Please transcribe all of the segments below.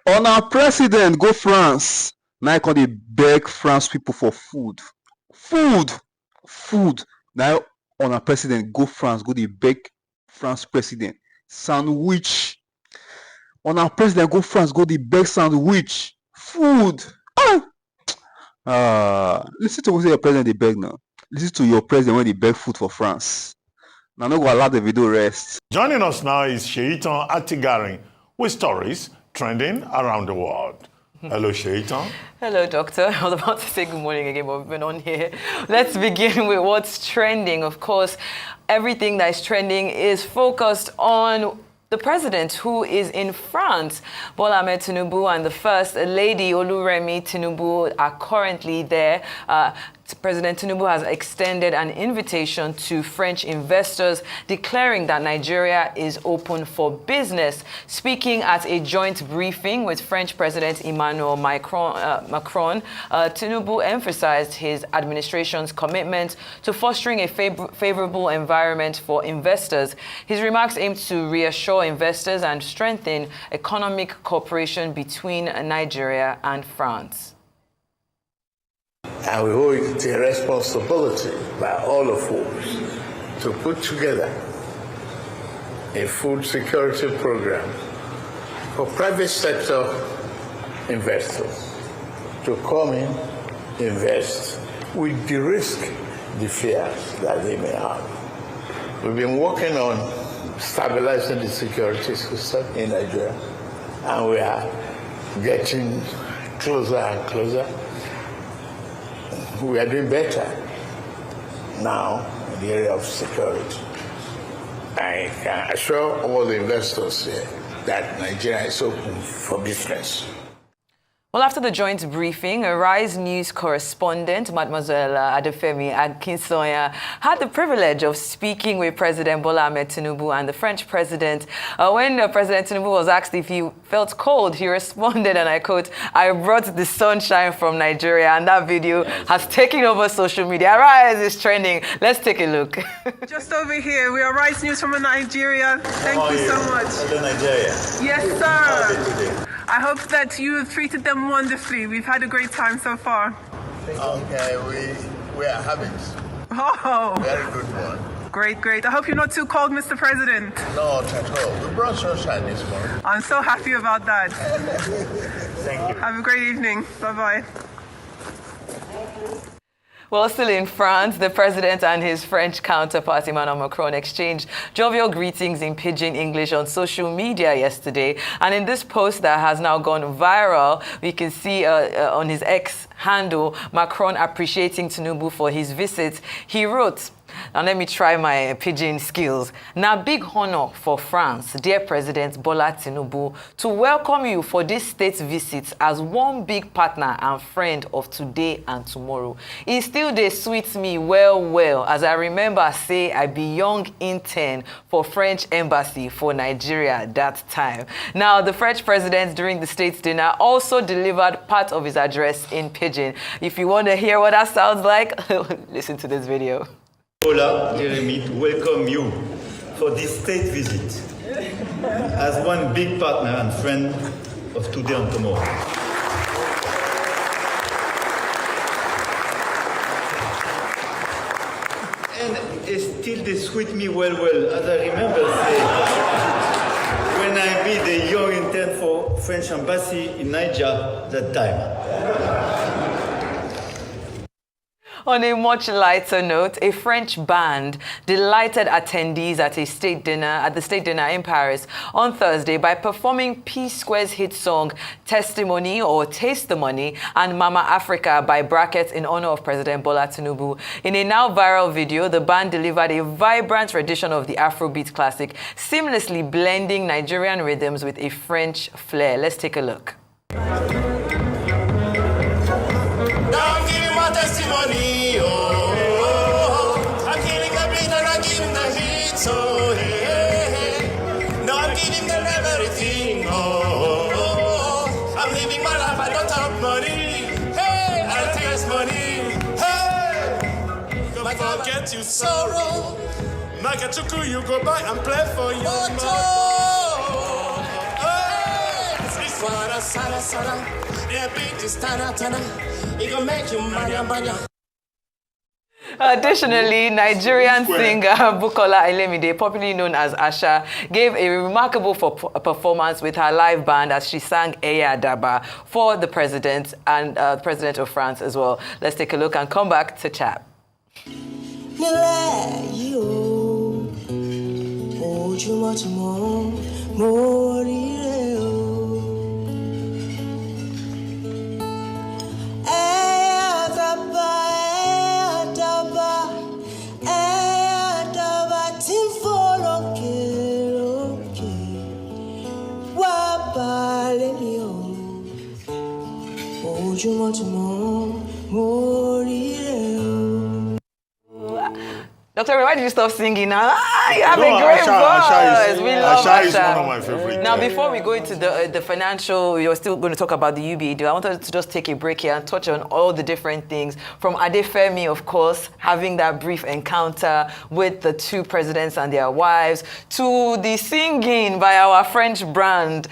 On our president go France. Now I can dey beg France people for food. Food. Now on our president go France, go dey beg France president. Sandwich. On our president go France, go dey beg sandwich. Food. Listen to what your president dey beg now. Listen to your president when they beg food for France. Now no go allow the video rest. Joining us now is Sheitan Atigarin with stories trending around the world. Hello, Sheitan. Hello, Doctor. I was about to say good morning again, but we've been on here. Let's begin with what's trending. Of course, everything that is trending is focused on the president, who is in France. Bola Ahmed Tinubu and the First Lady Oluremi Tinubu are currently there. President Tinubu has extended an invitation to French investors, declaring that Nigeria is open for business. Speaking at a joint briefing with French President Emmanuel Macron, Tinubu emphasized his administration's commitment to fostering a favorable environment for investors. His remarks aim to reassure investors and strengthen economic cooperation between Nigeria and France. And we hold it a responsibility by all of us to put together a food security program for private sector investors to come in, invest, we de-risk the fears that they may have. We've been working on stabilizing the security system in Nigeria, and we are getting closer and closer. We are doing better now in the area of security. I can assure all the investors here that Nigeria is open for business. Well, after the joint briefing, Arise News correspondent, Mademoiselle Adefemi Akinsoya, had the privilege of speaking with President Bola Ahmed Tinubu and the French president. When President Tinubu was asked if he felt cold, he responded, and I quote, "I brought the sunshine from Nigeria," and that video has taken over social media. Arise is trending. Let's take a look. Just over here, we are Arise News from Nigeria. Thank you so much. Hello, Nigeria. Yes, sir. I hope that you have treated them wonderfully. We've had a great time so far. Okay, we are having Oh, very good one. great. I hope you're not too cold, Mr. President. Not at all. We brought sunshine this morning. I'm so happy about that. Thank you. Have a great evening. Bye-bye. Well, still in France, the president and his French counterpart, Emmanuel Macron, exchanged jovial greetings in pidgin English on social media yesterday. And in this post that has now gone viral, we can see on his X handle, Macron appreciating Tinubu for his visit. He wrote, and let me try my pidgin skills. Now, big honor for France, dear President Bola Tinubu, to welcome you for this state visit as one big partner and friend of today and tomorrow. It still dey sweet me well, as I remember say I be young intern for French embassy for Nigeria that time. Now, the French president during the state's dinner also delivered part of his address in pidgin. If you want to hear what that sounds like, listen to this video. Bola, Jeremy, to welcome you for this state visit as one big partner and friend of today and tomorrow. And it still they sweet me well, as I remember say, when I be the young intern for French embassy in Niger that time. On a much lighter note, a French band delighted attendees at the state dinner in Paris on Thursday by performing P Square's hit song Testimony or Taste the Money and Mama Africa by Brackets in honor of President Bola Tinubu. In a now viral video, the band delivered a vibrant rendition of the Afrobeat classic, seamlessly blending Nigerian rhythms with a French flair. Let's take a look. Testimony, I'm killing a beat and I give him the heat, so hey, no, I'm giving them everything, I'm living my life, I don't have money, hey, I taste money, hey, don't forget your sorrow, Magachuku, you go back and play for your mother, hey, Fara, Sara, Sara. Yeah, beat is Tana, Tana. It gonna make you manya, manya. Additionally, Nigerian singer Bukola Elemide, popularly known as Asha, gave a remarkable performance with her live band as she sang Eya Daba for the president and the president of France as well. Let's take a look and come back to chat. Dr. Why did you stop singing now? You have a great voice. We love Asha is one of my favorite. Now, before we go into the financial, you're still going to talk about the UBA deal. I wanted to just take a break here and touch on all the different things. From Adefemi, of course, having that brief encounter with the two presidents and their wives, to the singing by our French band,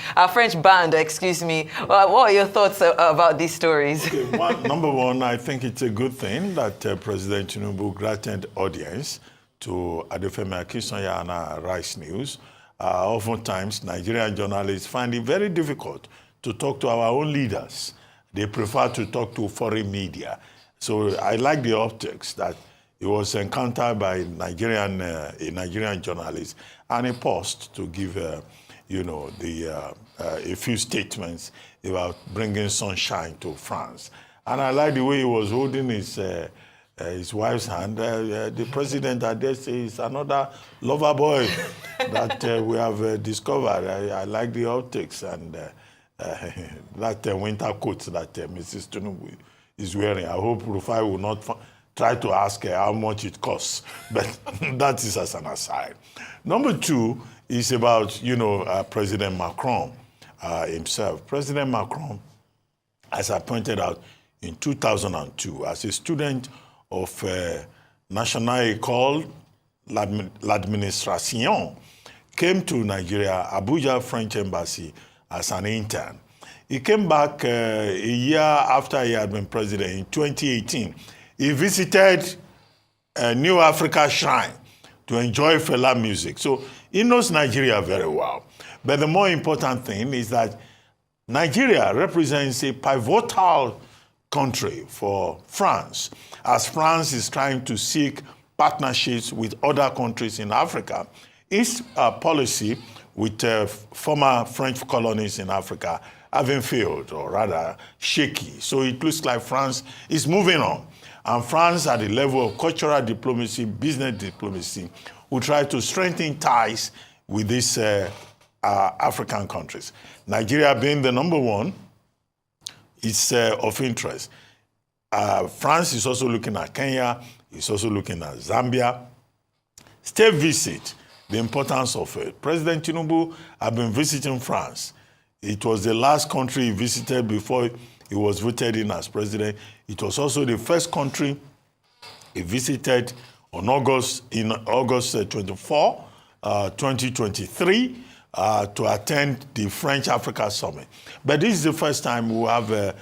excuse me. What are your thoughts about these stories? Okay, number one, I think it's a good thing that President Tinubu granted audience to Adefemi Akisanya and Rice News. Oftentimes, Nigerian journalists find it very difficult to talk to our own leaders. They prefer to talk to foreign media. So I like the optics that it was encountered by a Nigerian journalist and a post to give, a few statements about bringing sunshine to France. And I like the way he was holding his wife's hand. The president, I dare say, is another lover boy that we have discovered. I like the optics and that winter coat that Mrs. Tinubu is wearing. I hope Rufai will not try to ask her how much it costs, but that is as an aside. Number two is about, President Macron himself. President Macron, as I pointed out, in 2002, as a student of National École l'Administration, came to Nigeria, Abuja French Embassy, as an intern. He came back a year after he had been president in 2018. He visited New Africa Shrine to enjoy Fela music. So he knows Nigeria very well. But the more important thing is that Nigeria represents a pivotal country for France, as France is trying to seek partnerships with other countries in Africa. Its policy with former French colonies in Africa having failed, or rather shaky. So it looks like France is moving on. And France, at the level of cultural diplomacy, business diplomacy, will try to strengthen ties with these African countries. Nigeria being the number one, is of interest. France is also looking at Kenya, is also looking at Zambia. State visit, the importance of it. President Tinubu had been visiting France. It was the last country he visited before he was voted in as president. It was also the first country he visited on August 24, 2023, to attend the French Africa Summit. But this is the first time we have a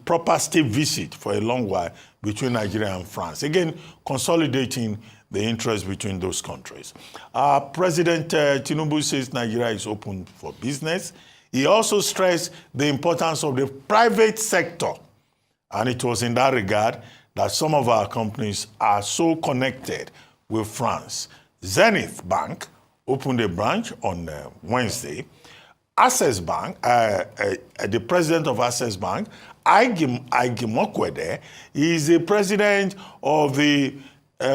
proper state visit for a long while between Nigeria and France. Again, consolidating the interest between those countries. President Tinubu says Nigeria is open for business. He also stressed the importance of the private sector. And it was in that regard that some of our companies are so connected with France. Zenith Bank opened a branch on Wednesday. Access Bank, the president of Access Bank, Igimokwede, is the president of the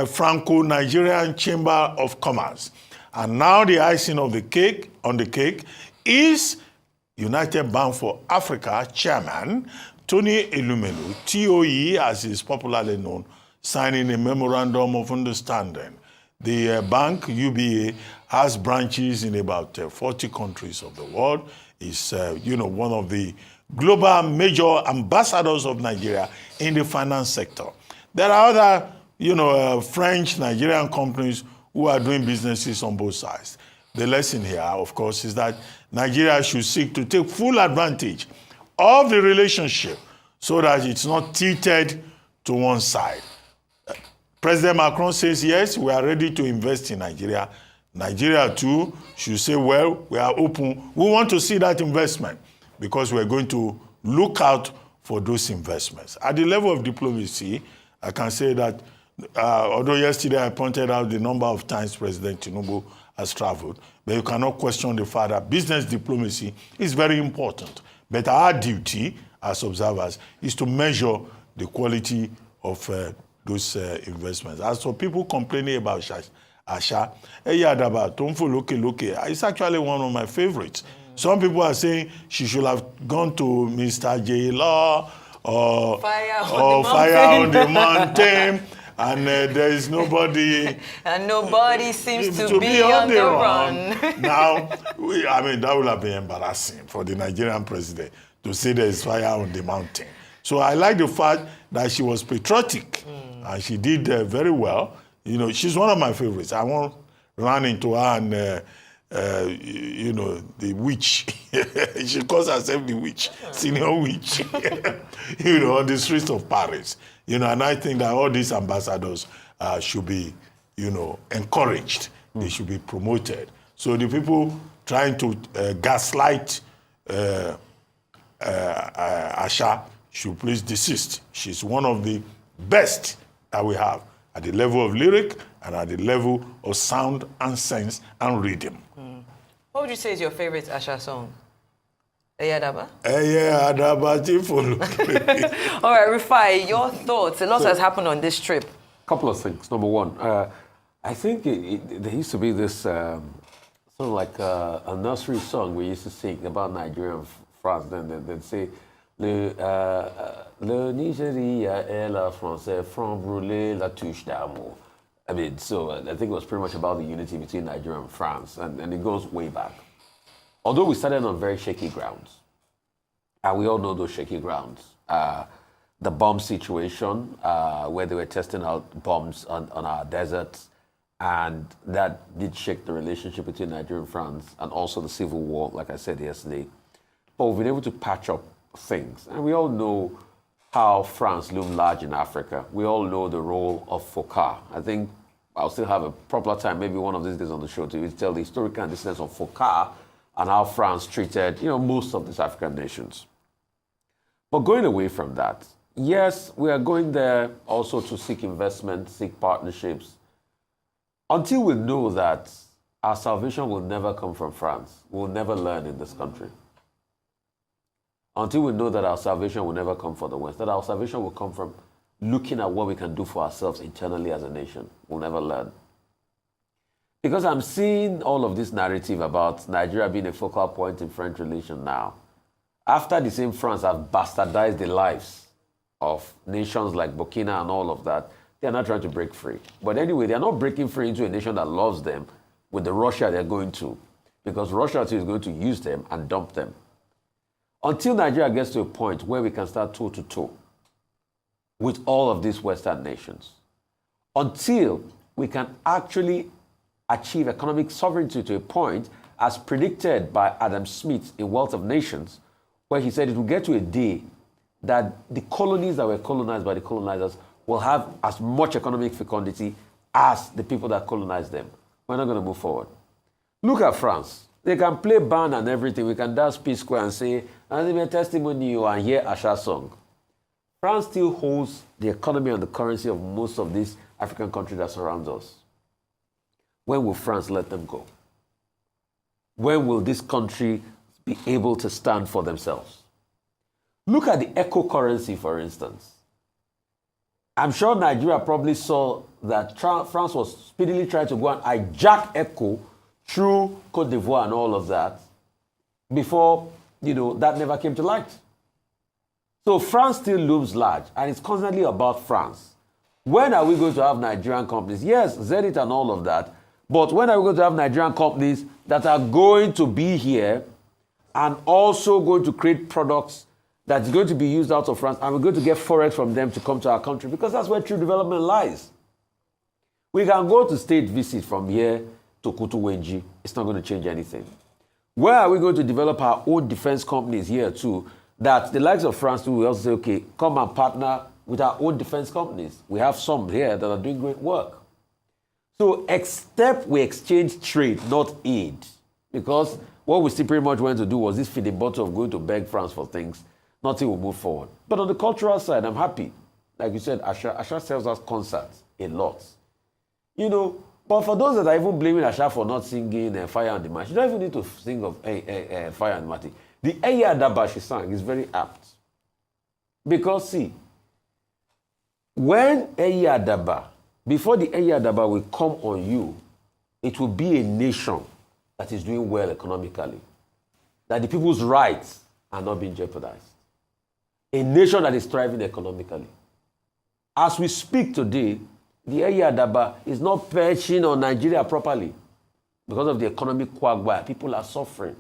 Franco-Nigerian Chamber of Commerce. And now the icing of the cake is United Bank for Africa chairman Tony Elumelu, TOE as is popularly known, signing a memorandum of understanding. The bank, UBA, has branches in about 40 countries of the world. It's one of the global major ambassadors of Nigeria in the finance sector. There are other French, Nigerian companies who are doing businesses on both sides. the lesson here, of course, is that Nigeria should seek to take full advantage of the relationship so that it's not tilted to one side. President Macron says, yes, we are ready to invest in Nigeria. Nigeria, too, should say, well, we are open. We want to see that investment because we're going to look out for those investments. At the level of diplomacy, I can say that although yesterday I pointed out the number of times President Tinubu has traveled, but you cannot question the fact that business diplomacy is very important. But our duty as observers is to measure the quality of those investments. As for people complaining about Asha, it's actually one of my favorites. Some people are saying she should have gone to Mr. J. Law or Fire on the Mountain. And there is nobody... and nobody seems to be on the run. Now, I mean, that would have been embarrassing for the Nigerian president to say there is fire on the mountain. So I like the fact that she was patriotic and she did very well. You know, she's one of my favorites. I won't run into her and, you know, the witch. She calls herself the witch, senior witch, you know, on the streets of Paris. You know, and I think that all these ambassadors should be, you know, encouraged. They should be promoted. So the people trying to gaslight Asha should please desist. She's one of the best that we have at the level of lyric and at the level of sound and sense and rhythm. What would you say is your favorite Asha song? Eyadaba? Eyadaba, All right, Rufai, your thoughts. A lot has happened on this trip. Couple of things. Number one, I think there used to be this sort of like a nursery song we used to sing about Nigeria and France. Then they'd say, Le Nigeria est la français, franc brûlé, la touche d'amour. I mean, so I think it was pretty much about the unity between Nigeria and France, and it goes way back. Although we started on very shaky grounds, and we all know those shaky grounds. The bomb situation, where they were testing out bombs on our deserts, and that did shake the relationship between Nigeria and France, and also the civil war, like I said yesterday. But we've been able to patch up things, and we all know how France loomed large in Africa. We all know the role of FUBARA. I think I'll still have a proper time, maybe one of these days on the show, to tell the historical antecedents of FUBARA and how France treated, you know, most of these African nations. But going away from that, yes, we are going there also to seek investment, seek partnerships. Until we know that our salvation will never come from France, we'll never learn in this country. Until we know that our salvation will never come from the West, that our salvation will come from looking at what we can do for ourselves internally as a nation, we'll never learn. Because I'm seeing all of this narrative about Nigeria being a focal point in French relations now. After the same France have bastardized the lives of nations like Burkina and all of that, they're not trying to break free. But anyway, they're not breaking free into a nation that loves them with the Russia they're going to, because Russia too is going to use them and dump them. Until Nigeria gets to a point where we can start toe-to-toe with all of these Western nations, until we can actually achieve economic sovereignty to a point, as predicted by Adam Smith in Wealth of Nations, where he said it will get to a day that the colonies that were colonized by the colonizers will have as much economic fecundity as the people that colonized them. We're not going to move forward. Look at France. They can play band and everything. We can dance P-Square and say, and give a testimony and hear Asha song. France still holds the economy and the currency of most of these African countries that surround us. When will France let them go? When will this country be able to stand for themselves? Look at the eco currency, for instance. I'm sure Nigeria probably saw that France was speedily trying to go and hijack eco through Côte d'Ivoire and all of that before, you know, that never came to light. So France still looms large, and it's constantly about France. When are we going to have Nigerian companies? Yes, Zenith and all of that. But when are we going to have Nigerian companies that are going to be here and also going to create products that's going to be used out of France, and we're going to get forex from them to come to our country? Because that's where true development lies. We can go to state visit from here to Kutuwenji, it's not going to change anything. Where are we going to develop our own defense companies here too, that the likes of France will also say, okay, come and partner with our own defense companies. We have some here that are doing great work. So except we exchange trade, not aid, because what we still pretty much went to do was this feeding bottle of going to beg France for things, nothing will move forward. But on the cultural side, I'm happy. Like you said, Asha sells us concerts a lot. You know, but for those that are even blaming Asha for not singing Fire and the Match, you don't even need to sing of Fire and the Match. The Eya Adaba she sang is very apt. Because see, when Eya Adaba, before the Eya Adaba will come on you, it will be a nation that is doing well economically, that the people's rights are not being jeopardized. A nation that is thriving economically. As we speak today, the Eya Adaba is not perching on Nigeria properly because of the economic quagmire. People are suffering.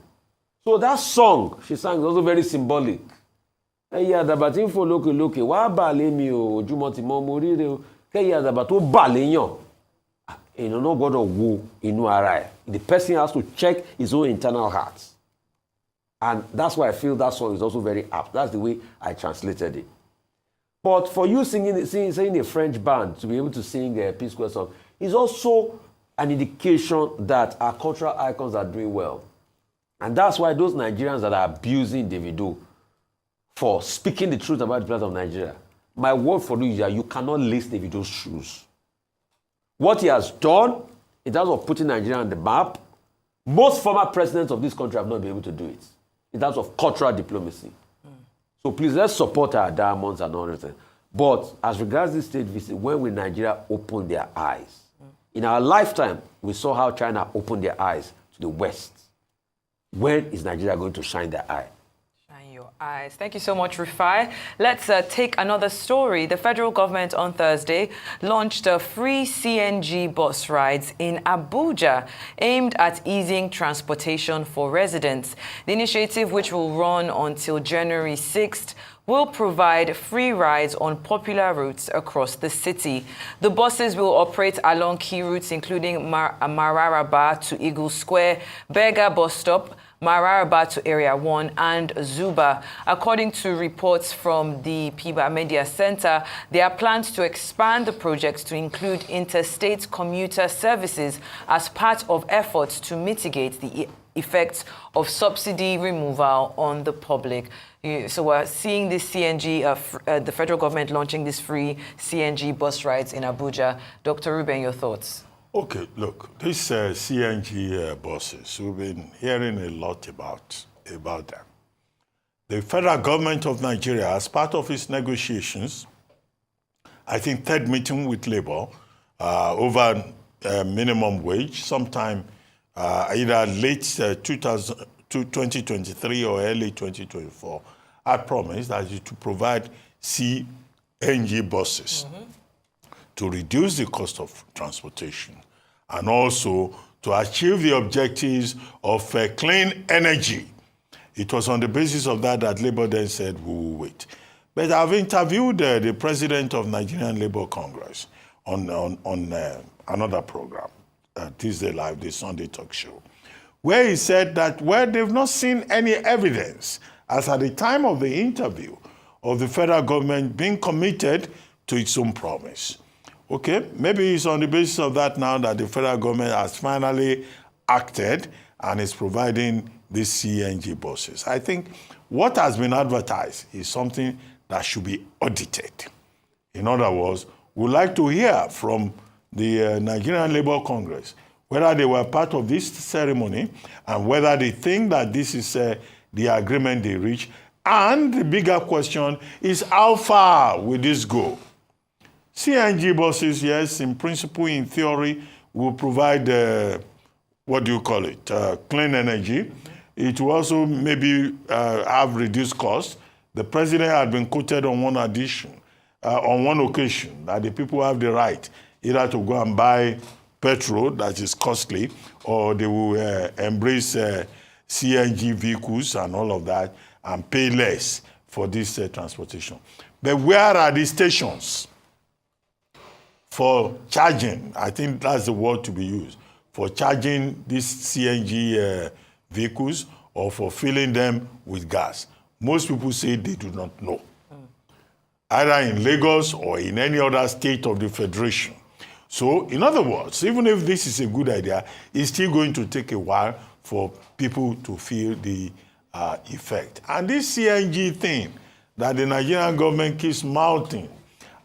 So that song she sang is also very symbolic. Eya Adaba ti fo loke loke wa ba le mi o ojumo ti mo mo rire o Eya Adaba to ba le yan. You know gbọ́dọ̀ wo inú ara ẹ̀. The person has to check his own internal heart. And that's why I feel that song is also very apt. That's the way I translated it. But for you singing a French band to be able to sing a P-Square song is also an indication that our cultural icons are doing well. And that's why those Nigerians that are abusing Davido for speaking the truth about the plight of Nigeria, my word for you is that you cannot lace Davido's shoes. What he has done in terms of putting Nigeria on the map, most former presidents of this country have not been able to do it in terms of cultural diplomacy. So please, let's support our diamonds and all that. But as regards this state visit, when will Nigeria open their eyes? In our lifetime, we saw how China opened their eyes to the West. When is Nigeria going to shine their eye? Shine your eyes. Thank you so much, Rufai. Let's take another story. The federal government on Thursday launched free CNG bus rides in Abuja aimed at easing transportation for residents. The initiative, which will run until January 6th, will provide free rides on popular routes across the city. The buses will operate along key routes including Mararaba to Eagle Square, Berger bus stop, Mararaba to Area 1 and Zuba. According to reports from the PIBA Media Center, there are plans to expand the project to include interstate commuter services as part of efforts to mitigate the effects of subsidy removal on the public. So we're seeing this CNG, the federal government launching this free CNG bus rides in Abuja. Dr. Ruben, your thoughts? Okay, look, these CNG buses, we've been hearing a lot about them. The federal government of Nigeria, as part of its negotiations, I think third meeting with Labour over minimum wage, sometime either late 2023 or early 2024, I promised that to provide CNG buses to reduce the cost of transportation and also to achieve the objectives of clean energy. It was on the basis of that that Labour then said, we will wait. But I've interviewed the president of Nigerian Labour Congress on another program, Tuesday Live, the Sunday Talk Show, where he said that, well, they've not seen any evidence, as at the time of the interview, of the federal government being committed to its own promise. Okay, maybe it's on the basis of that now that the federal government has finally acted and is providing these CNG buses. I think what has been advertised is something that should be audited. In other words, we'd like to hear from the Nigerian Labour Congress whether they were part of this ceremony and whether they think that this is the agreement they reached. And the bigger question is, how far will this go? CNG buses, yes, in principle, in theory, will provide, clean energy. It will also maybe have reduced costs. The president had been quoted on one occasion, that the people have the right either to go and buy petrol that is costly, or they will embrace CNG vehicles and all of that and pay less for this transportation. But where are the stations for charging? I think that's the word to be used, for charging these CNG vehicles or for filling them with gas? Most people say they do not know. Either in Lagos or in any other state of the Federation. So, in other words, even if this is a good idea, it's still going to take a while for people to feel the effect. And this CNG thing that the Nigerian government keeps mounting,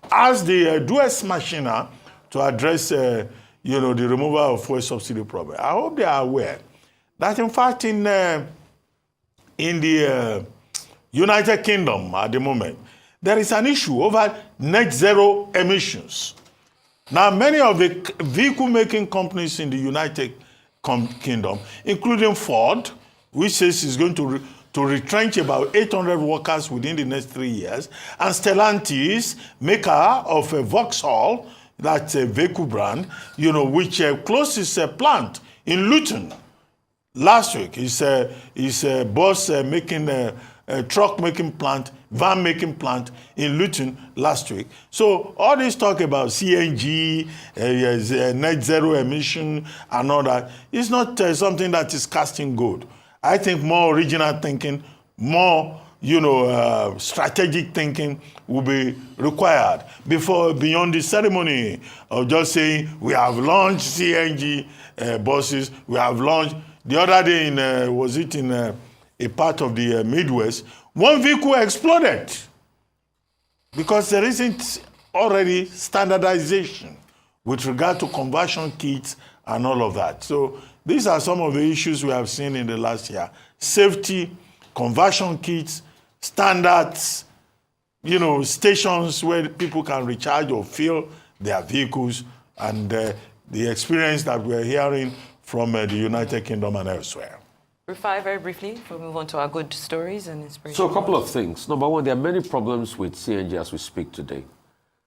as they do a smashina to address, the removal of fuel subsidy problem, I hope they are aware that, in fact, in the United Kingdom at the moment, there is an issue over net zero emissions. Now, many of the vehicle-making companies in the United Kingdom, including Ford, which says it's going to retrench about 800 workers within the next 3 years, and Stellantis, maker of a Vauxhall, that's a vehicle brand, which closed its plant in Luton last week. It's a boss making a truck-making plant, van-making plant in Luton last week. So all this talk about CNG, net zero emission and all that, is not something that is casting gold. I think more original thinking, more strategic thinking will be required beyond the ceremony of just saying we have launched CNG buses, we have launched. The other day in a part of the Midwest, one vehicle exploded because there isn't already standardization with regard to conversion kits and all of that. So these are some of the issues we have seen in the last year. Safety, conversion kits, standards, stations where people can recharge or fill their vehicles, and the experience that we're hearing from the United Kingdom and elsewhere. Rufai, very briefly, before we move on to our good stories and inspiration. So a couple of things. Number one, there are many problems with CNG as we speak today.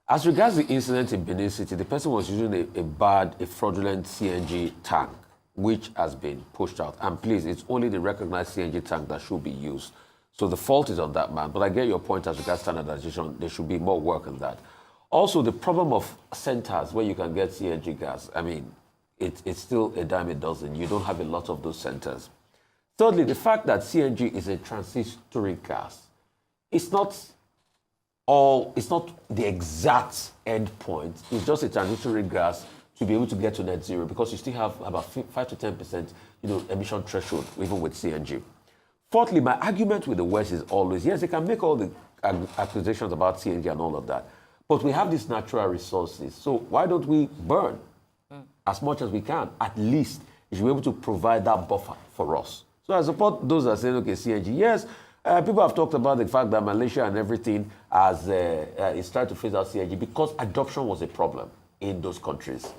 As regards the incident in Benin City, the person was using a fraudulent CNG tank, which has been pushed out. And please, it's only the recognized CNG tank that should be used. So the fault is on that man. But I get your point as regards standardization. There should be more work on that. Also, the problem of centers where you can get CNG gas, I mean, it's still a dime a dozen. You don't have a lot of those centers. Thirdly, the fact that CNG is a transitory gas, it's not the exact end point. It's just a transitory gas to be able to get to net zero, because you still have about 5 to 10%, emission threshold, even with CNG. Fourthly, my argument with the West is always, yes, they can make all the accusations about CNG and all of that, but we have these natural resources. So why don't we burn as much as we can? At least you should be able to provide that buffer for us. So I support those that say, okay, CNG, yes, people have talked about the fact that Malaysia and everything is trying to phase out CNG because adoption was a problem in those countries.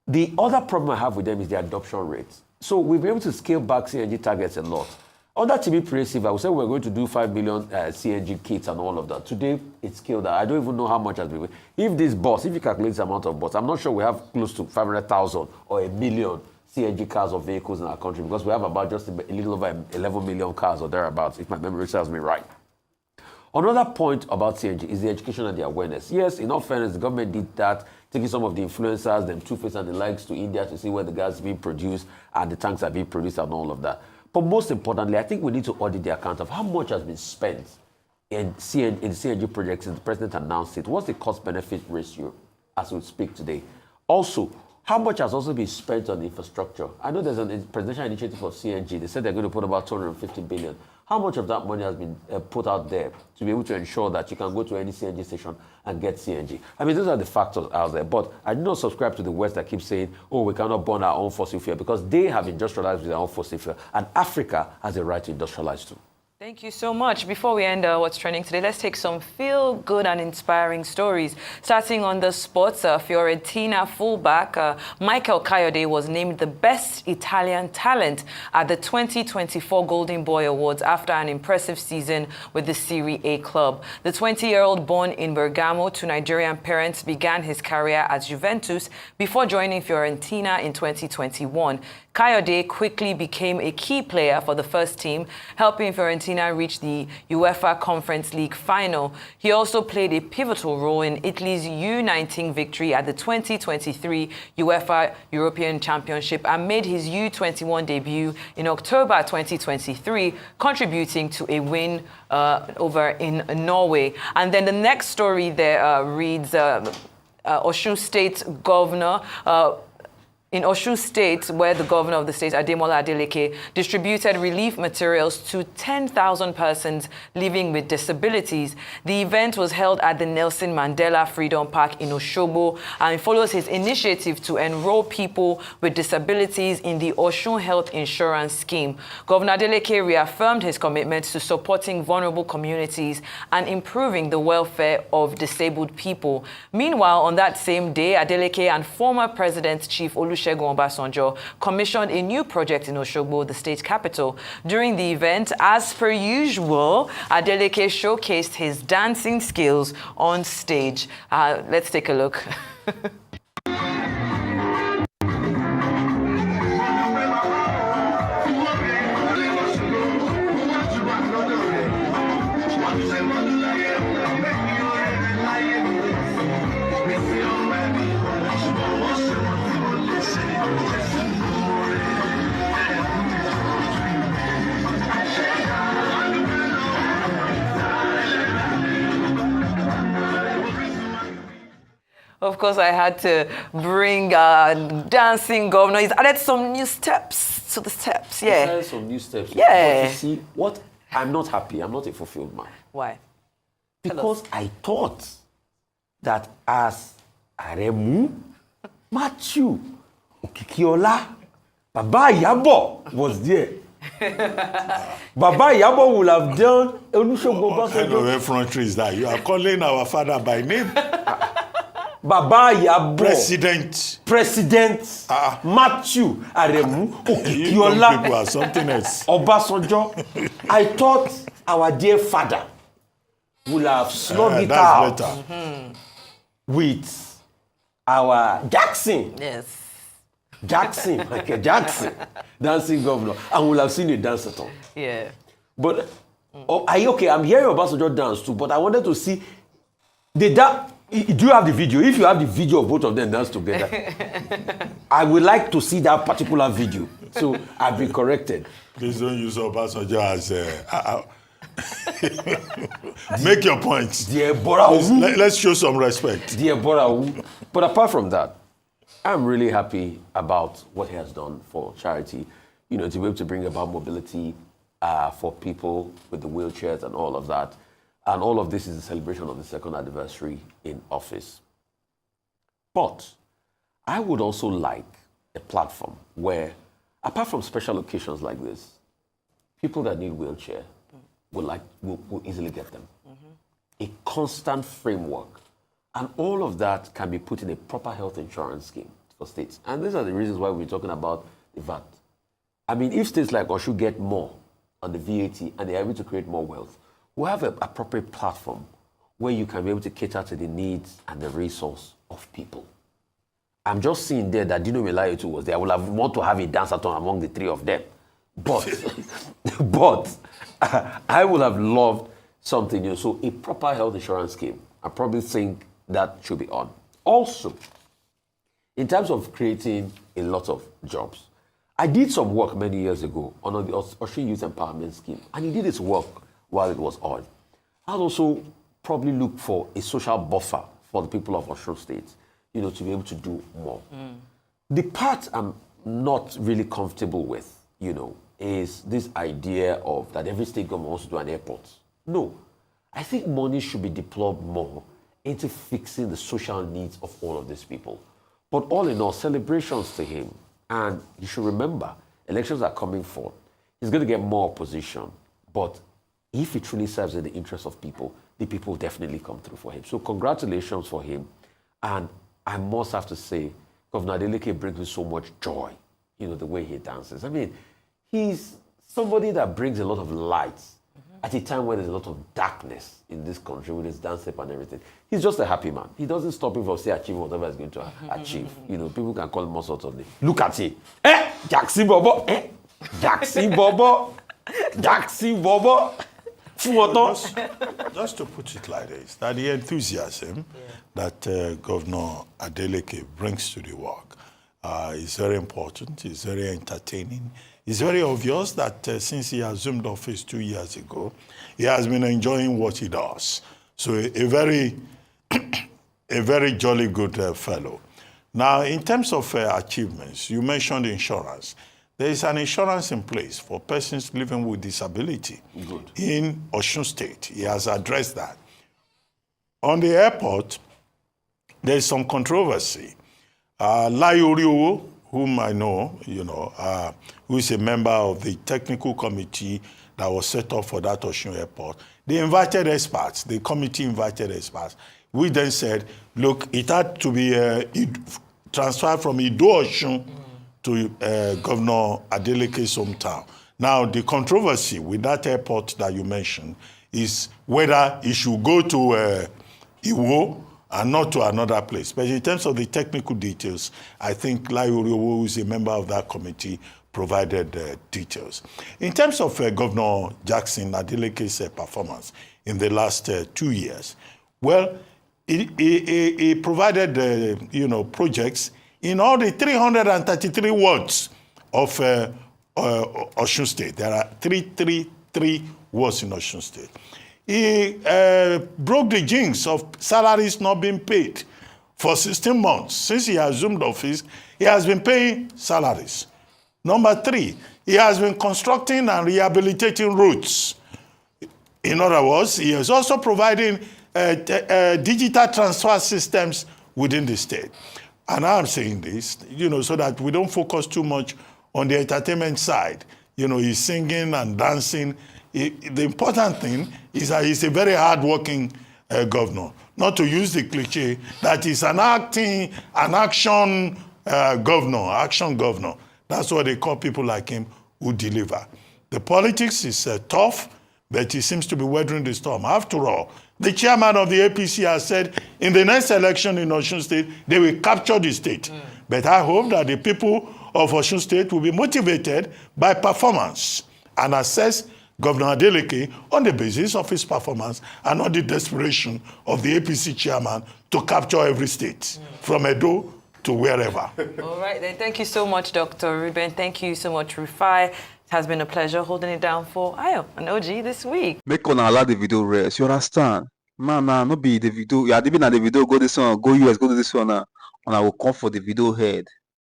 The other problem I have with them is the adoption rates. So we've been able to scale back CNG targets a lot. Under TB Creative, I would say we're going to do 5 million CNG kits and all of that. Today, it's scaled out. I don't even know how much has been. If you calculate the amount of bus, I'm not sure we have close to 500,000 or 1 million CNG cars or vehicles in our country, because we have about just a little over 11 million cars or thereabouts, if my memory serves me right. Another point about CNG is the education and the awareness. Yes, in all fairness, the government did that, taking some of the influencers, them Two-Face and the likes, to India to see where the gas is being produced and the tanks are being produced and all of that. But most importantly, I think we need to audit the account of how much has been spent in CNG projects since the president announced it. What's the cost-benefit ratio as we speak today? Also, how much has also been spent on infrastructure? I know there's a presidential initiative for CNG. They said they're going to put about 250 billion. How much of that money has been put out there to be able to ensure that you can go to any CNG station and get CNG? I mean, those are the factors out there. But I do not subscribe to the West that keeps saying, oh, we cannot burn our own fossil fuel, because they have industrialized with their own fossil fuel. And Africa has a right to industrialize too. Thank you so much. Before we end What's Trending today, let's take some feel-good and inspiring stories. Starting on the sports, Fiorentina fullback Michael Kayode was named the best Italian talent at the 2024 Golden Boy Awards after an impressive season with the Serie A club. The 20-year-old, born in Bergamo to Nigerian parents, began his career at Juventus before joining Fiorentina in 2021. Kayode quickly became a key player for the first team, helping Fiorentina reach the UEFA Conference League final. He also played a pivotal role in Italy's U19 victory at the 2023 UEFA European Championship and made his U21 debut in October 2023, contributing to a win over in Norway. And then the next story there reads Osun State Governor in Osun State, where the governor of the state, Ademola Adeleke, distributed relief materials to 10,000 persons living with disabilities. The event was held at the Nelson Mandela Freedom Park in Osogbo and follows his initiative to enroll people with disabilities in the Osun Health Insurance Scheme. Governor Adeleke reaffirmed his commitment to supporting vulnerable communities and improving the welfare of disabled people. Meanwhile, on that same day, Adeleke and former President Chief Olusegun Obasanjo commissioned a new project in Osogbo, the state capital. During the event, as per usual, Adeleke showcased his dancing skills on stage. Let's take a look. Of course, I had to bring dancing governor. He's added some new steps to the steps. Yeah. He's added some new steps. Yeah. But you see, what I'm not happy. I'm not a fulfilled man. Why? Because I thought that as Aremu, Matthew, Okikiola, Baba Yabo was there. Baba Yabo will have done What kind of effrontery is that? You are calling our father by name? Baba Yabo. President Matthew Aremu Okikiola. People are something else. Obasanjo. I thought our dear father will have slugged it out with our Jackson. Yes. Jackson, like a Jackson, dancing governor, and we'll have seen a dance at all. Yeah. But, okay, I'm hearing Obasanjo dance too, but I wanted to see, do you have the video? If you have the video of both of them dance together, I would like to see that particular video. So I've been corrected. Please don't use Obasanjo as make your point. Dear Bora, let's show some respect. Dear Bora, but apart from that, I'm really happy about what he has done for charity, you know, to be able to bring about mobility for people with the wheelchairs and all of that. And all of this is a celebration of the second anniversary in office. But I would also like a platform where, apart from special occasions like this, people that need wheelchair will easily get them. A constant framework. And all of that can be put in a proper health insurance scheme for states. And these are the reasons why we're talking about the VAT. I mean, if states like Oshu get more on the VAT and they're able to create more wealth, we'll have an appropriate platform where you can be able to cater to the needs and the resource of people. I'm just seeing there that Siminalayi too was there. I would have wanted to have a dance-a-thon among the three of them. But I would have loved something new. So a proper health insurance scheme, I probably think that should be on. Also, in terms of creating a lot of jobs, I did some work many years ago on the Osun Youth Empowerment Scheme, and he did his work while it was on. I'd also probably look for a social buffer for the people of Osun State, you know, to be able to do more. The part I'm not really comfortable with, you know, is this idea of that every state government wants to do an airport. No, I think money should be deployed more into fixing the social needs of all of these people. But all in all, celebrations to him. And you should remember, elections are coming forth. He's going to get more opposition. But if he truly serves in the interest of people, the people will definitely come through for him. So congratulations for him. And I must have to say, Governor Adeleke brings me so much joy, you know, the way he dances. I mean, he's somebody that brings a lot of light. at a time when there's a lot of darkness in this country with his dance step and everything. He's just a happy man. He doesn't stop him from achieving whatever he's going to achieve. You know, people can call him all sorts of names. Look at him. Jaxi Bobo. Jaxi Bobo. Jaxi Bobo. Just to put it like this, that the enthusiasm that Governor Adeleke brings to the work is very important, it's very entertaining. It's very obvious that since he assumed office 2 years ago, he has been enjoying what he does. So a very jolly good fellow. Now, in terms of achievements, you mentioned insurance. There is an insurance in place for persons living with disability in Osun State. He has addressed that. On the airport, there is some controversy. Lai Oriowo, whom I know, who is a member of the technical committee that was set up for that Osun airport, they invited experts. The committee invited experts. We then said, look, it had to be transferred from Ido Osun to Governor Adeleke's hometown. Now, the controversy with that airport that you mentioned is whether it should go to Iwo and not to another place. But in terms of the technical details, I think Lai Oriowo, who is a member of that committee, provided details. In terms of Governor Jackson Adeleke's performance in the last 2 years, well, he provided, projects in all the 333 wards of Osun State. There are 333 wards in Osun State. He broke the jinx of salaries not being paid for 16 months. Since he assumed office, he has been paying salaries. Number 3, he has been constructing and rehabilitating roads. In other words, he is also providing digital transfer systems within the state. And I'm saying this, so that we don't focus too much on the entertainment side. He's singing and dancing. The important thing is that he's a very hard-working governor. Not to use the cliche that he's an action governor. That's what they call people like him who deliver. The politics is tough, but he seems to be weathering the storm. After all, the chairman of the APC has said in the next election in Osun State, they will capture the state. But I hope that the people of Osun State will be motivated by performance and assess Governor Adeleke on the basis of his performance and on the desperation of the APC chairman to capture every state, from Edo to wherever. All right, then. Thank you so much, Dr. Ruben. Thank you so much, Rufai. It has been a pleasure holding it down for Ayo and OG this week. Make on allow the video rest. You understand? Man, no be the video. Yeah, even at the video, go this one, go US, go to this one, and I will come for the video head.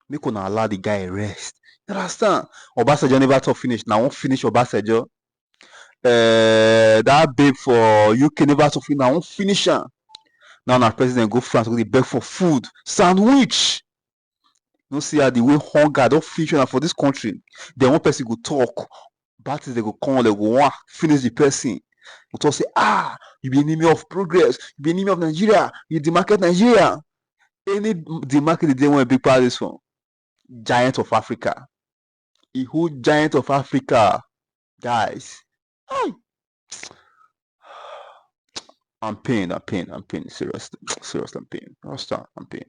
Make on allow the guy rest. You understand? Obasanjo never to finish. Now won't finish Obasanjo. That babe for UK never to finish. Now won't finish her. Now our president go France, go the beg for food, sandwich. No see how the way hunger don't finish for this country. Then one person go talk. Baptists they go come, they go finish the person. We talk say, you be enemy of progress, you be enemy of Nigeria, you demarket Nigeria. Any demarket the day when a big part of this one. Giant of Africa. A whole giant of Africa. Guys. I'm pained. Seriously, I'm pained. I'm pained.